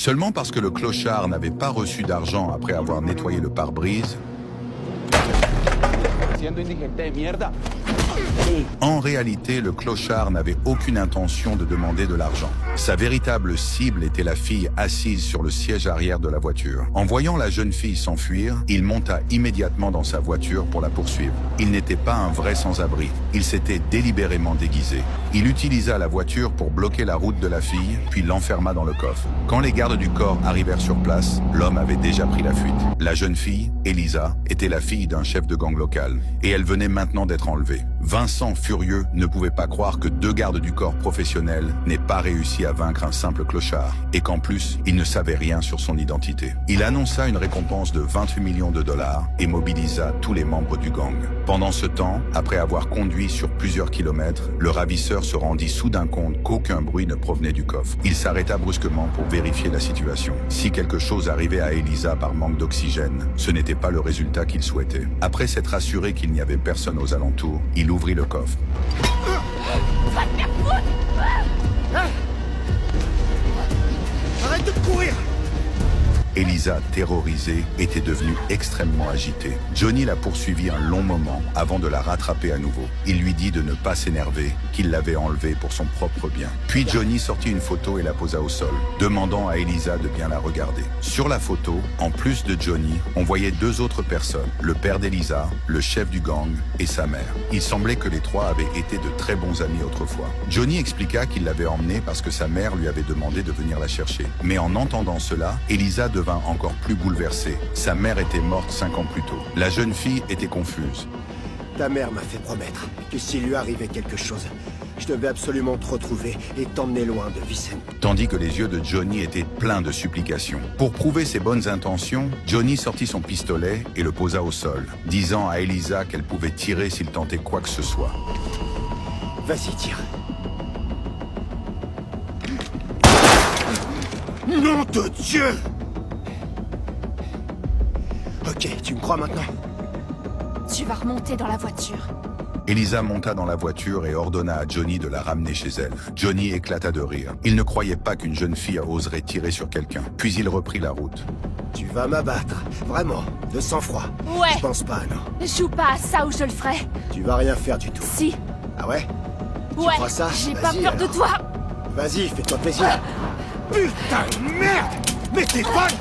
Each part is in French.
Seulement parce que le clochard n'avait pas reçu d'argent après avoir nettoyé le pare-brise, en réalité, le clochard n'avait aucune intention de demander de l'argent. Sa véritable cible était la fille assise sur le siège arrière de la voiture. En voyant la jeune fille s'enfuir, il monta immédiatement dans sa voiture pour la poursuivre. Il n'était pas un vrai sans-abri. Il s'était délibérément déguisé. Il utilisa la voiture pour bloquer la route de la fille, puis l'enferma dans le coffre. Quand les gardes du corps arrivèrent sur place, l'homme avait déjà pris la fuite. La jeune fille, Elisa, était la fille d'un chef de gang local, et elle venait maintenant d'être enlevée. Vincent, furieux, ne pouvait pas croire que 2 gardes du corps professionnels n'aient pas réussi à vaincre un simple clochard, et qu'en plus, il ne savait rien sur son identité. Il annonça une récompense de 28 millions de dollars et mobilisa tous les membres du gang. Pendant ce temps, après avoir conduit sur plusieurs kilomètres, le ravisseur se rendit soudain compte qu'aucun bruit ne provenait du coffre. Il s'arrêta brusquement pour vérifier la situation. Si quelque chose arrivait à Elisa par manque d'oxygène, ce n'était pas le résultat qu'il souhaitait. Après s'être assuré qu'il n'y avait personne aux alentours, il ouvrit le coffre. Va te faire foutre! Arrête de courir! Elisa, terrorisée, était devenue extrêmement agitée. Johnny la poursuivit un long moment avant de la rattraper à nouveau. Il lui dit de ne pas s'énerver, qu'il l'avait enlevée pour son propre bien. Puis Johnny sortit une photo et la posa au sol, demandant à Elisa de bien la regarder. Sur la photo, en plus de Johnny, on voyait 2 autres personnes, le père d'Elisa, le chef du gang et sa mère. Il semblait que les 3 avaient été de très bons amis autrefois. Johnny expliqua qu'il l'avait emmenée parce que sa mère lui avait demandé de venir la chercher. Mais en entendant cela, Elisa devint encore plus bouleversée. Sa mère était morte 5 ans plus tôt. La jeune fille était confuse. Ta mère m'a fait promettre que s'il lui arrivait quelque chose, je devais absolument te retrouver et t'emmener loin de Vicente. Tandis que les yeux de Johnny étaient pleins de supplications. Pour prouver ses bonnes intentions, Johnny sortit son pistolet et le posa au sol, disant à Elisa qu'elle pouvait tirer s'il tentait quoi que ce soit. Vas-y, tire. Nom de Dieu! Ok, tu me crois maintenant? Tu vas remonter dans la voiture. Elisa monta dans la voiture et ordonna à Johnny de la ramener chez elle. Johnny éclata de rire. Il ne croyait pas qu'une jeune fille oserait tirer sur quelqu'un. Puis il reprit la route. Tu vas m'abattre, vraiment, de sang-froid. Ouais. Je pense pas, non. Joue pas à ça ou je le ferai. Tu vas rien faire du tout. Si. Ah ouais? Ouais. crois ça? J'ai pas Vas-y, peur de alors. toi. Vas-y, fais-toi plaisir. Putain de merde! Mais t'es folle!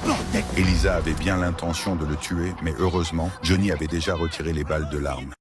Bordel! Elisa avait bien l'intention de le tuer, mais heureusement, Johnny avait déjà retiré les balles de l'arme.